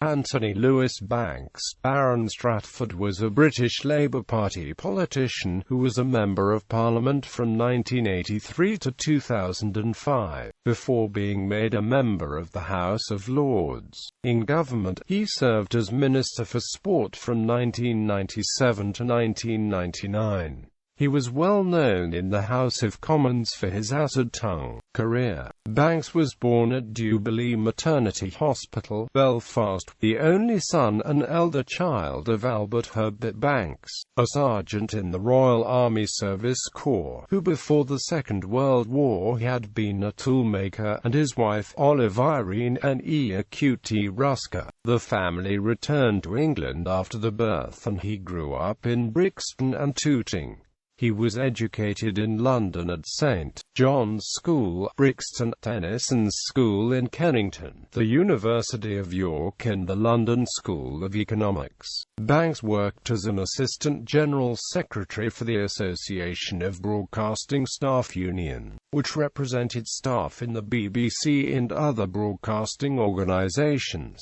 Anthony Lewis Banks, Baron Stratford, was a British Labour Party politician who was a Member of Parliament from 1983 to 2005, before being made a member of the House of Lords. In government, he served as Minister for Sport from 1997 to 1999. He was well known in the House of Commons for his out-of-tongue career. Banks was born at Jubilee Maternity Hospital, Belfast, the only son and elder child of Albert Herbert Banks, a sergeant in the Royal Army Service Corps, who before the Second World War had been a toolmaker, and his wife Olive Irene N.E. Q.T. Rusker. The family returned to England after the birth and he grew up in Brixton and Tooting. He was educated in London at St. John's School, Brixton, Tennyson's School in Kennington, the University of York and the London School of Economics. Banks worked as an Assistant General Secretary for the Association of Broadcasting Staff Union, which represented staff in the BBC and other broadcasting organisations.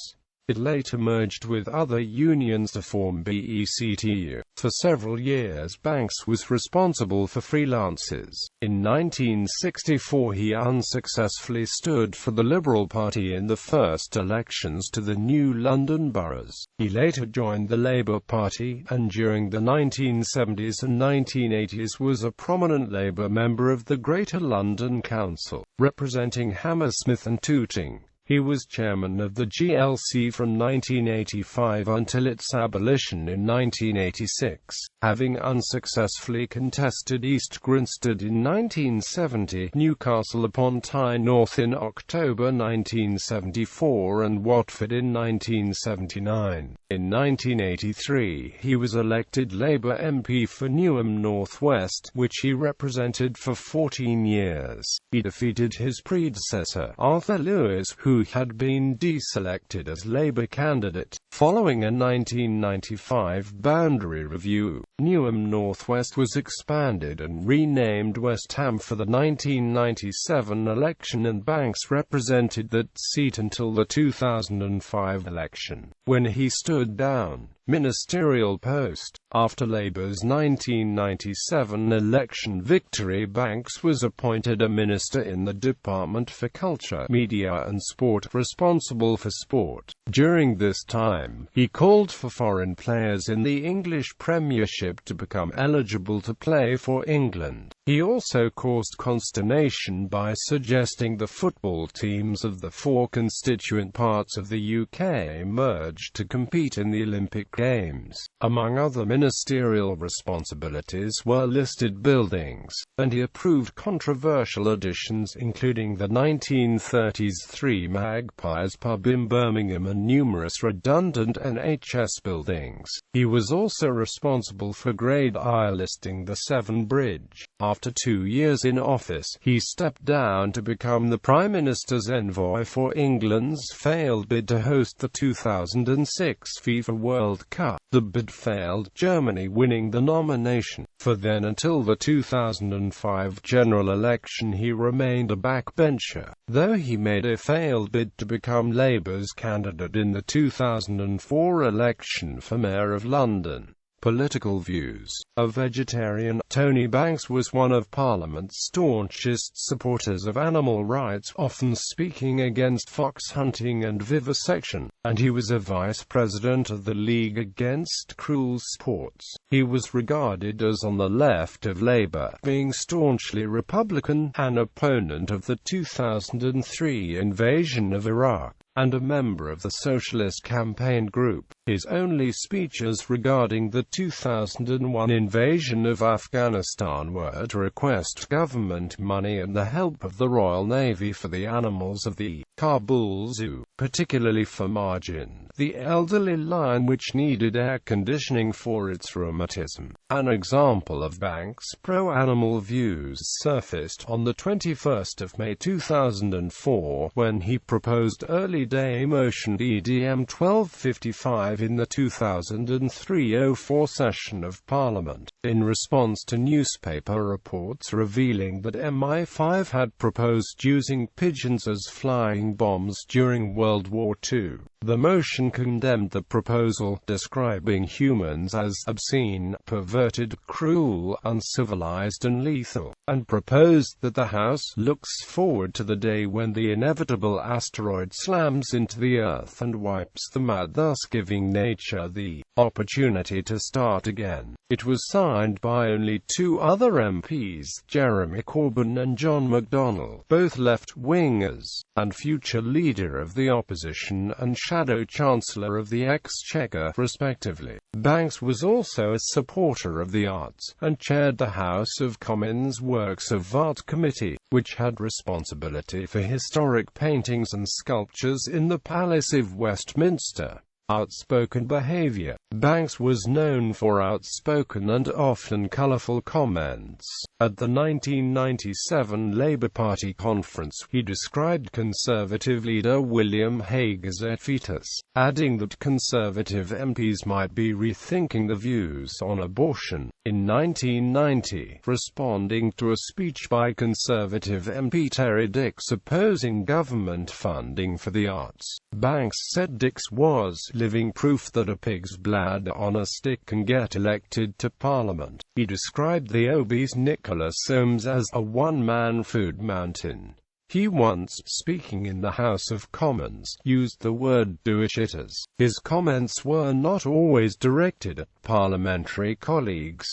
It later merged with other unions to form BECTU. For several years Banks was responsible for freelancers. In 1964 he unsuccessfully stood for the Liberal Party in the first elections to the new London boroughs. He later joined the Labour Party, and during the 1970s and 1980s was a prominent Labour member of the Greater London Council, representing Hammersmith and Tooting. He was chairman of the GLC from 1985 until its abolition in 1986, having unsuccessfully contested East Grinstead in 1970, Newcastle upon Tyne North in October 1974 and Watford in 1979. In 1983, he was elected Labour MP for Newham North West, which he represented for 14 years. He defeated his predecessor, Arthur Lewis, who had been deselected as Labour candidate. Following a 1995 boundary review, Newham North West was expanded and renamed West Ham for the 1997 election, and Banks represented that seat until the 2005 election, when he stood down ministerial post. After Labour's 1997 election victory, Banks was appointed a minister in the Department for Culture, Media and Sport, responsible for sport. During this time, he called for foreign players in the English Premiership to become eligible to play for England. He also caused consternation by suggesting the football teams of the four constituent parts of the UK merge to compete in the Olympic Games. Among other ministerial responsibilities were listed buildings, and he approved controversial additions including the 1930s Three Magpies pub in Birmingham and numerous redundant NHS buildings. He was also responsible for Grade I listing the Severn Bridge. After 2 years in office, he stepped down to become the Prime Minister's envoy for England's failed bid to host the 2006 FIFA World Cup. The bid failed, Germany winning the nomination. For then until the 2005 general election he remained a backbencher, though he made a failed bid to become Labour's candidate in the 2004 election for Mayor of London. Political views. A vegetarian, Tony Banks was one of Parliament's staunchest supporters of animal rights, often speaking against fox hunting and vivisection, and he was a vice president of the League Against Cruel Sports. He was regarded as on the left of Labour, being staunchly Republican, an opponent of the 2003 invasion of Iraq, and a member of the Socialist Campaign Group. His only speeches regarding the 2001 invasion of Afghanistan were to request government money and the help of the Royal Navy for the animals of the Kabul Zoo, particularly for Margin, the elderly lion which needed air conditioning for its rheumatism. An example of Banks' pro-animal views surfaced on the 21st of May 2004 when he proposed early day motion EDM 1255 in the 2003-04 session of Parliament, in response to newspaper reports revealing that MI5 had proposed using pigeons as flying bombs during World War II. The motion condemned the proposal, describing humans as obscene, perverted, cruel, uncivilized and lethal, and proposed that the House looks forward to the day when the inevitable asteroid slams into the Earth and wipes them out, thus giving nature the opportunity to start again. It was signed by only two other MPs, Jeremy Corbyn and John McDonnell, both left-wingers, and future leader of the opposition and Shadow Chancellor of the Exchequer, respectively. Banks was also a supporter of the arts, and chaired the House of Commons Works of Art Committee, which had responsibility for historic paintings and sculptures in the Palace of Westminster. Outspoken behavior. Banks was known for outspoken and often colourful comments. At the 1997 Labour Party conference, he described Conservative leader William Hague as a fetus, adding that Conservative MPs might be rethinking the views on abortion. In 1990, responding to a speech by Conservative MP Terry Dix opposing government funding for the arts, Banks said Dix was living proof that a pig's blood on a stick can get elected to Parliament. He described the obese Nicholas Soames as a one-man food mountain. He once, speaking in the House of Commons, used the word "do-shitters." His comments were not always directed at parliamentary colleagues.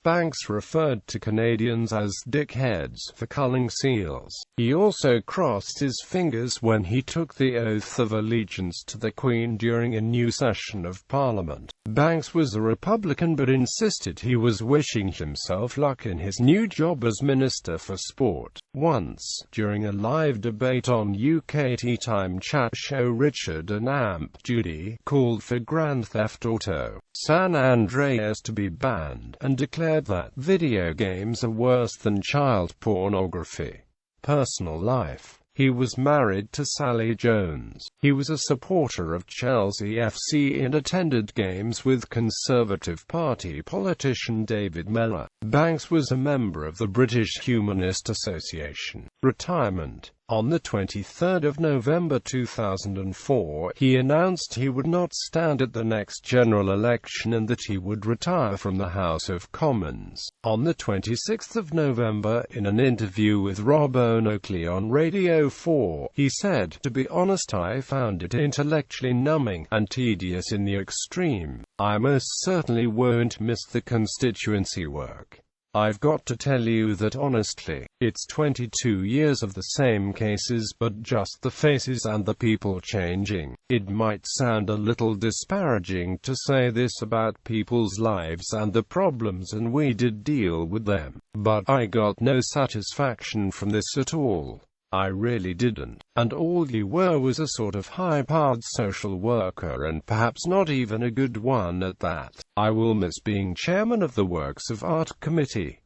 Banks referred to Canadians as dickheads for culling seals. He also crossed his fingers when he took the oath of allegiance to the Queen during a new session of Parliament. Banks was a Republican but insisted he was wishing himself luck in his new job as Minister for Sport. Once, during a live debate on UK tea time chat show Richard and Amp Judy called for Grand Theft Auto San Andreas to be banned, and declared that video games are worse than child pornography. Personal life. He was married to Sally Jones. He was a supporter of Chelsea FC and attended games with Conservative Party politician David Mellor. Banks was a member of the British Humanist Association. Retirement. On the 23rd of November 2004, he announced he would not stand at the next general election and that he would retire from the House of Commons. On the 26th of November, in an interview with Rob O'Nokley on Radio 4, he said, "To be honest, I found it intellectually numbing and tedious in the extreme. I most certainly won't miss the constituency work. I've got to tell you that honestly, it's 22 years of the same cases but just the faces and the people changing. It might sound a little disparaging to say this about people's lives and the problems, and we did deal with them, but I got no satisfaction from this at all. I really didn't. And all you were was a sort of high-powered social worker, and perhaps not even a good one at that. I will miss being chairman of the Works of Art Committee.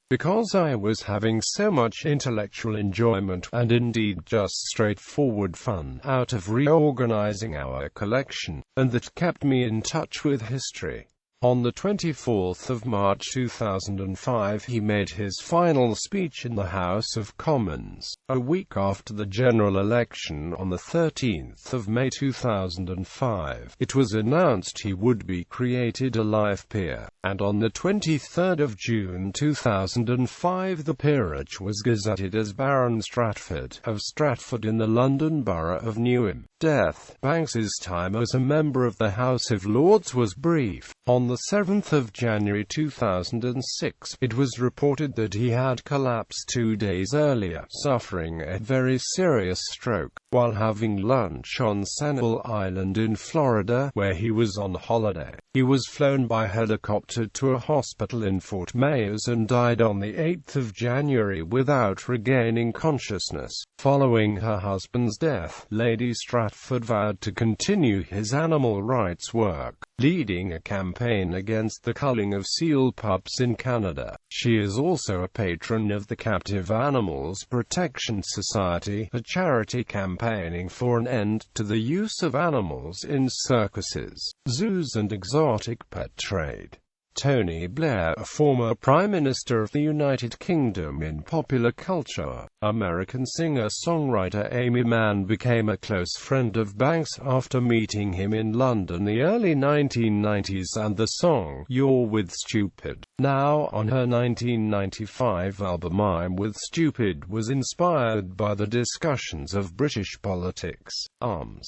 Because I was having so much intellectual enjoyment, and indeed just straightforward fun, out of reorganizing our collection, and that kept me in touch with history." On the 24th of March 2005, he made his final speech in the House of Commons. A week after the general election, on the 13th of May 2005, it was announced he would be created a life peer, and on the 23rd of June 2005 the peerage was gazetted as Baron Stratford of Stratford in the London Borough of Newham. Death. Banks's time as a member of the House of Lords was brief. On the 7th of January 2006, it was reported that he had collapsed 2 days earlier, suffering a very serious stroke, while having lunch on Sanibel Island in Florida, where he was on holiday. He was flown by helicopter to a hospital in Fort Myers and died on the 8th of January without regaining consciousness. Following her husband's death, Lady Stratford vowed to continue his animal rights work, leading a campaign against the culling of seal pups in Canada. She is also a patron of the Captive Animals Protection Society, a charity campaigning for an end to the use of animals in circuses, zoos and exotic pet trade. Tony Blair, a former Prime Minister of the United Kingdom in popular culture. American singer-songwriter Amy Mann became a close friend of Banks after meeting him in London in the early 1990s, and the song "You're With Stupid," now on her 1995 album I'm With Stupid, was inspired by the discussions of British politics. Arms